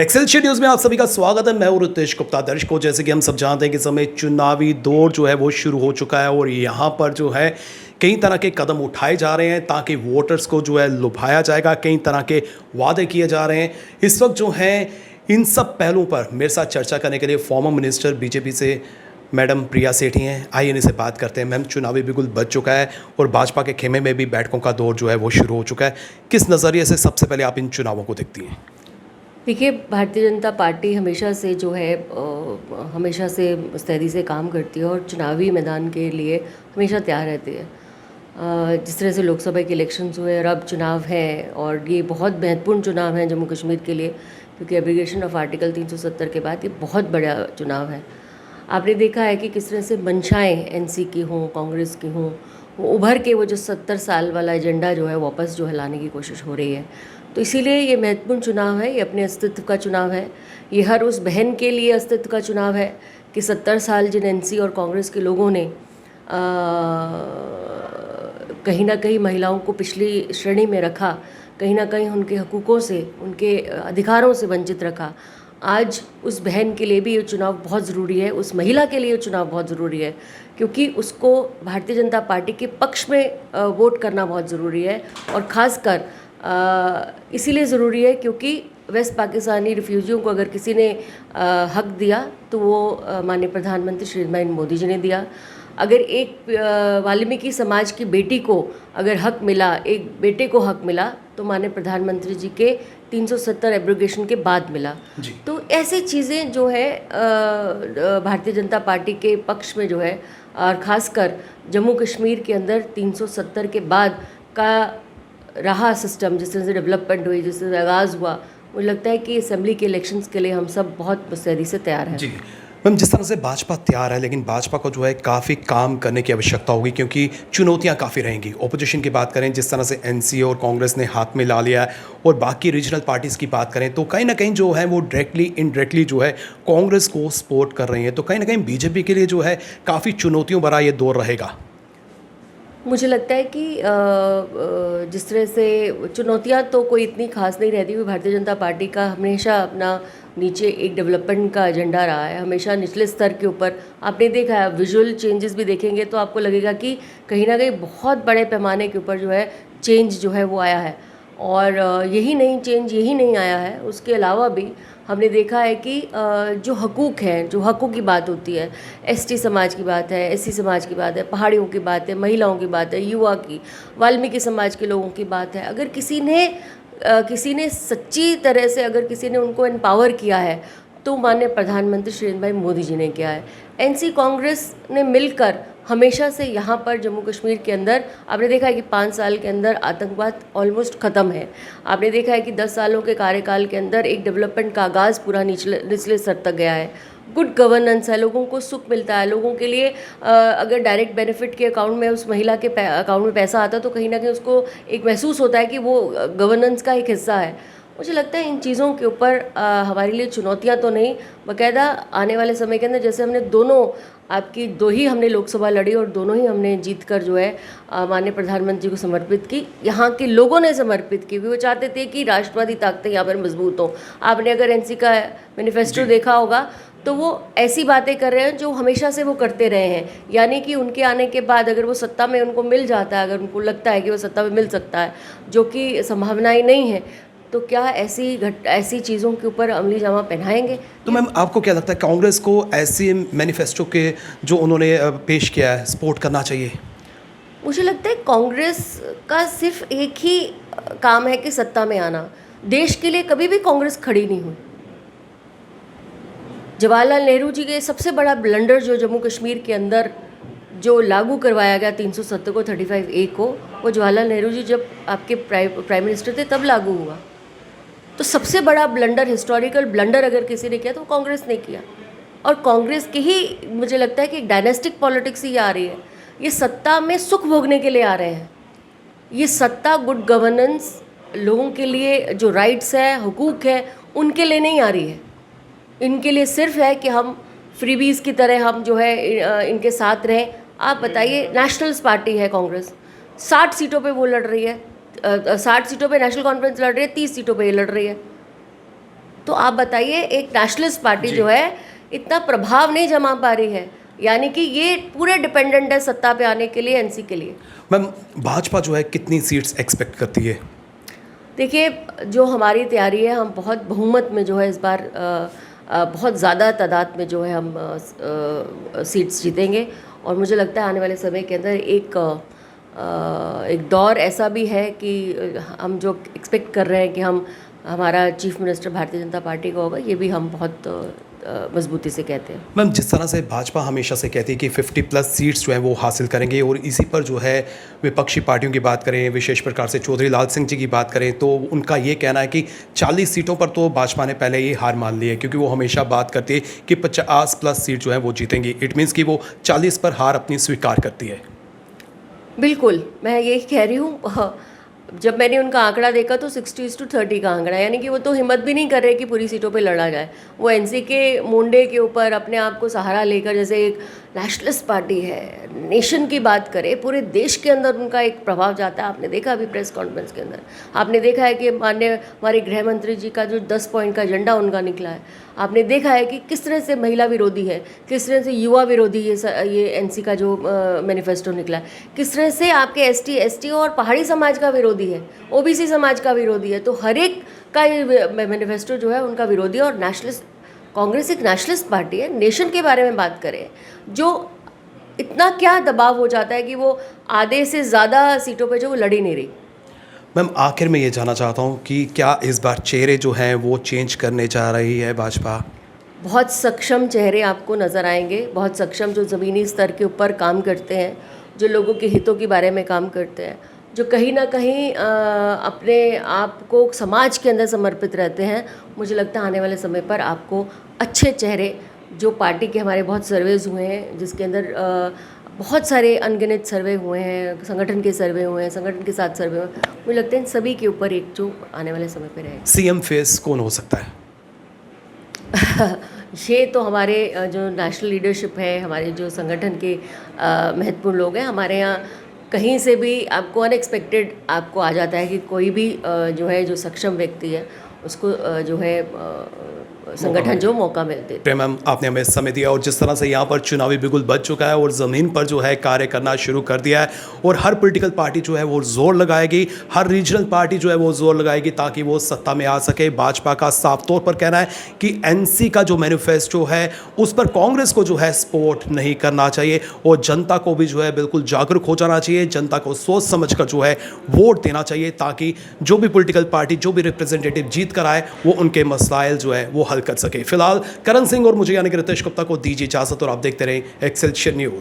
Excelsior news में आप सभी का स्वागत है। मैं हूं रितेश गुप्ता। दर्शकों, जैसे कि हम सब जानते हैं कि समय चुनावी दौर जो है वो शुरू हो चुका है और यहाँ पर जो है कई तरह के कदम उठाए जा रहे हैं ताकि वोटर्स को जो है लुभाया जाएगा। कई तरह के वादे किए जा रहे हैं। इस वक्त जो है इन सब पहलुओं पर मेरे साथ चर्चा करने के लिए फॉर्मर मिनिस्टर बीजेपी से मैडम प्रिया सेठी हैं। आइए इनसे बात करते हैं। मैम, चुनावी बिगुल बज चुका है और भाजपा के खेमे में भी बैठकों का दौर जो है वो शुरू हो चुका है। किस नज़रिए से सबसे पहले आप इन चुनावों को देखती हैं? देखिए, भारतीय जनता पार्टी हमेशा से जो है हमेशा से मुस्तैदी से काम करती है और चुनावी मैदान के लिए हमेशा तैयार रहती है। जिस तरह से लोकसभा के इलेक्शंस हुए और अब चुनाव है, और ये बहुत महत्वपूर्ण चुनाव है जम्मू कश्मीर के लिए, क्योंकि एब्रीगेशन ऑफ आर्टिकल 370 के बाद ये बहुत बड़ा चुनाव है। आपने देखा है कि किस तरह से मंशाएँ एनसी की हों, कांग्रेस की हों, वो उभर के वो जो 70 साल वाला एजेंडा जो है वापस जो है लाने की कोशिश हो रही है। तो इसीलिए ये महत्वपूर्ण चुनाव है, ये अपने अस्तित्व का चुनाव है। ये हर उस बहन के लिए अस्तित्व का चुनाव है कि 70 साल जिन एनसी और कांग्रेस के लोगों ने कहीं ना कहीं महिलाओं को पिछली श्रेणी में रखा, कहीं ना कहीं उनके हकूक़ों से, उनके अधिकारों से वंचित रखा। आज उस बहन के लिए भी ये चुनाव बहुत ज़रूरी है, उस महिला के लिए ये चुनाव बहुत ज़रूरी है, क्योंकि उसको भारतीय जनता पार्टी के पक्ष में वोट करना बहुत ज़रूरी है। और ख़ासकर इसीलिए ज़रूरी है क्योंकि वेस्ट पाकिस्तानी रिफ्यूजियों को अगर किसी ने हक दिया तो वो माननीय प्रधानमंत्री श्री नरेंद्र मोदी जी ने दिया। अगर एक वाल्मीकि समाज की बेटी को अगर हक मिला, एक बेटे को हक मिला, तो माननीय प्रधानमंत्री जी के 370 एब्रोगेशन के बाद मिला। तो ऐसी चीज़ें जो है भारतीय जनता पार्टी के पक्ष में जो है, और ख़ासकर जम्मू कश्मीर के अंदर 370 के बाद का रहा सिस्टम, जिस तरह से डेवलपमेंट हुई, जिस तरह से आगाज़ हुआ, मुझे लगता है कि असेंबली के इलेक्शंस के लिए हम सब बहुत मुस्तैदी से तैयार हैं। जी मैम, जिस तरह से भाजपा तैयार है, लेकिन भाजपा को जो है काफ़ी काम करने की आवश्यकता होगी क्योंकि चुनौतियां काफ़ी रहेंगी। ओपोजिशन की बात करें, जिस तरह से एनसी और कांग्रेस ने हाथ में ला लिया है, और बाकी रीजनल पार्टीज़ की बात करें तो कहीं ना कहीं जो है वो डायरेक्टली इनडायरेक्टली जो है कांग्रेस को सपोर्ट कर रही हैं। तो कहीं ना कहीं बीजेपी के लिए जो है काफ़ी चुनौतियों भरा ये दौर रहेगा। मुझे लगता है कि जिस तरह से चुनौतियां तो कोई इतनी खास नहीं रहती हुई, भारतीय जनता पार्टी का हमेशा अपना नीचे एक डेवलपमेंट का एजेंडा रहा है। हमेशा निचले स्तर के ऊपर आपने देखा है, विजुअल चेंजेस भी देखेंगे तो आपको लगेगा कि कहीं ना कहीं बहुत बड़े पैमाने के ऊपर जो है चेंज जो है वो आया है। और यही नहीं आया है, उसके अलावा भी हमने देखा है कि जो हकूक़ हैं, जो हक़ों की बात होती है, एसटी समाज की बात है, एससी समाज की बात है, पहाड़ियों की बात है, महिलाओं की बात है, युवा की, वाल्मीकि समाज के लोगों की बात है, अगर किसी ने सच्ची तरह से अगर किसी ने उनको एम्पावर किया है तो माननीय प्रधानमंत्री श्री नरेंद्र भाई मोदी जी ने किया है। एनसी कांग्रेस ने मिलकर हमेशा से यहाँ पर जम्मू कश्मीर के अंदर आपने देखा है कि 5 साल के अंदर आतंकवाद ऑलमोस्ट ख़त्म है। आपने देखा है कि 10 सालों के कार्यकाल के अंदर एक डेवलपमेंट का आगाज़ पूरा निचले स्तर तक गया है। गुड गवर्नेंस है, लोगों को सुख मिलता है। लोगों के लिए अगर डायरेक्ट बेनिफिट के अकाउंट में उस महिला के अकाउंट में पैसा आता है तो कहीं ना कहीं उसको एक महसूस होता है कि वो गवर्नेंस का एक हिस्सा है। मुझे लगता है इन चीज़ों के ऊपर हमारे लिए चुनौतियां तो नहीं, बाकायदा आने वाले समय के अंदर, जैसे हमने दो ही हमने लोकसभा लड़ी और दोनों ही हमने जीत कर जो है माननीय प्रधानमंत्री को समर्पित की। यहाँ के लोगों ने समर्पित की, वो चाहते थे कि राष्ट्रवादी ताकतें यहाँ पर मजबूत हों। आपने अगर एनसी का मैनिफेस्टो देखा होगा तो वो ऐसी बातें कर रहे हैं जो हमेशा से वो करते रहे हैं, यानी कि उनके आने के बाद अगर वो सत्ता में उनको मिल जाता है, अगर उनको लगता है कि वो सत्ता में मिल सकता है, जो कि संभावनाएं नहीं है, तो क्या ऐसी चीज़ों के ऊपर अमली जामा पहनाएंगे। तो मैम, आपको क्या लगता है कांग्रेस को ऐसे मैनिफेस्टो के जो उन्होंने पेश किया है सपोर्ट करना चाहिए? मुझे लगता है कांग्रेस का सिर्फ एक ही काम है कि सत्ता में आना। देश के लिए कभी भी कांग्रेस खड़ी नहीं हुई। जवाहरलाल नेहरू जी के सबसे बड़ा ब्लंडर जो जम्मू कश्मीर के अंदर जो लागू करवाया गया 370 को 35A को, वो जवाहरलाल नेहरू जी जब आपके प्राइम मिनिस्टर थे तब लागू हुआ। तो सबसे बड़ा ब्लंडर, हिस्टोरिकल ब्लंडर अगर किसी ने किया तो कांग्रेस ने किया। और कांग्रेस की ही मुझे लगता है कि एक डायनेस्टिक पॉलिटिक्स ही आ रही है। ये सत्ता में सुख भोगने के लिए आ रहे हैं। ये सत्ता गुड गवर्नेंस, लोगों के लिए जो राइट्स है, हुकूक है, उनके लिए नहीं आ रही है। इनके लिए सिर्फ है कि हम फ्रीबीज़ की तरह हम जो है इनके साथ रहें। आप बताइए, नेशनल्स पार्टी है कांग्रेस, 60 सीटों पे वो लड़ रही है, 60 सीटों पे नेशनल कॉन्फ्रेंस लड़ रही है, 30 सीटों पे ये लड़ रही है। तो आप बताइए एक नेशनलिस्ट पार्टी जो है इतना प्रभाव नहीं जमा पा रही है, यानी कि ये पूरे डिपेंडेंट है सत्ता पे आने के लिए एनसी के लिए। मैम भाजपा जो है कितनी सीट्स एक्सपेक्ट करती है? देखिए जो हमारी तैयारी है, हम बहुत बहुमत में जो है इस बार बहुत ज़्यादा तादाद में जो है हम सीट्स जीतेंगे। और मुझे लगता है आने वाले समय के अंदर एक दौर ऐसा भी है कि हम जो एक्सपेक्ट कर रहे हैं कि हमारा chief minister Bharatiya Janata party का होगा, ये भी हम बहुत मजबूती से कहते हैं। मैम जिस तरह से भाजपा हमेशा से कहती है कि 50+ सीट्स जो हैं वो हासिल करेंगे, और इसी पर जो है विपक्षी पार्टियों की बात करें, विशेष प्रकार से चौधरी लाल सिंह जी की बात करें, तो उनका ये कहना है कि 40 सीटों पर तो भाजपा ने पहले ही हार मान ली है, क्योंकि वो हमेशा बात करती है कि 50+ सीट जो है वो जीतेंगी। इट मीन्स कि वो 40 पर हार अपनी स्वीकार करती है। बिल्कुल, मैं यही कह रही हूँ। जब मैंने उनका आंकड़ा देखा तो 60:30 का आंकड़ा, यानी कि वो तो हिम्मत भी नहीं कर रहे कि पूरी सीटों पे लड़ा जाए। वो एनसी के मुंडे के ऊपर अपने आप को सहारा लेकर, जैसे एक नेशनलिस्ट पार्टी है, नेशन की बात करे, पूरे देश के अंदर उनका एक प्रभाव जाता है। आपने देखा अभी प्रेस कॉन्फ्रेंस के अंदर, आपने देखा है कि माननीय हमारे गृह मंत्री जी का जो 10 पॉइंट का एजेंडा उनका निकला है। आपने देखा है कि किस तरह से महिला विरोधी है, किस तरह से युवा विरोधी ये एनसी का जो मैनिफेस्टो निकला है, किस तरह से आपके एसटी और पहाड़ी समाज का विरोधी है, ओबीसी समाज का विरोधी है। तो हर एक का ये मैनिफेस्टो जो है उनका विरोधी है। और कांग्रेस एक नेशनलिस्ट पार्टी है। नेशन के बारे में बात करें, जो इतना क्या दबाव हो जाता है कि वो आधे से ज़्यादा सीटों पे जो वो लड़ ही नहीं रही। मैम आखिर में ये जानना चाहता हूँ कि क्या इस बार चेहरे जो हैं वो चेंज करने जा रही है भाजपा? बहुत सक्षम चेहरे आपको नज़र आएंगे, बहुत सक्षम, जो ज़मीनी स्तर के ऊपर काम करते हैं, जो लोगों के हितों के बारे में काम करते हैं, जो कहीं ना कहीं अपने आप को समाज के अंदर समर्पित रहते हैं। मुझे लगता है आने वाले समय पर आपको अच्छे चेहरे, जो पार्टी के हमारे बहुत सर्वेज हुए हैं, जिसके अंदर बहुत सारे अनगिनत सर्वे हुए हैं, संगठन के सर्वे हुए हैं, संगठन के साथ सर्वे हुए हैं, मुझे लगता है इन सभी के ऊपर एक जो आने वाले समय पर रहेगा। सीएम फेस कौन हो सकता है? ये तो हमारे जो नेशनल लीडरशिप है, हमारे जो संगठन के महत्वपूर्ण लोग हैं, हमारे यहाँ कहीं से भी आपको अनएक्सपेक्टेड आपको आ जाता है कि कोई भी जो है जो सक्षम व्यक्ति है उसको जो है संगठन जो मौका मिलते। प्रेम मैम आपने हमें समय दिया, और जिस तरह से यहाँ पर चुनावी बिगुल बज चुका है और ज़मीन पर जो है कार्य करना शुरू कर दिया है, और हर पॉलिटिकल पार्टी जो है वो जोर लगाएगी, हर रीजनल पार्टी जो है वो जोर लगाएगी ताकि वो सत्ता में आ सके। भाजपा का साफ तौर पर कहना है कि एनसी का जो मैनिफेस्टो है उस पर कांग्रेस को जो है सपोर्ट नहीं करना चाहिए, और जनता को भी जो है बिल्कुल जागरूक हो जाना चाहिए, जनता को सोच समझ कर जो है वोट देना चाहिए, ताकि जो भी पॉलिटिकल पार्टी, जो भी रिप्रेजेंटेटिव जीत कर आए, वो उनके मसाइल जो है वो हल कर सके। फिलहाल करण सिंह और मुझे यानी कि रितेश गुप्ता को दीजिए इजाजत, और आप देखते रहें एक्सेलशियर न्यूज़।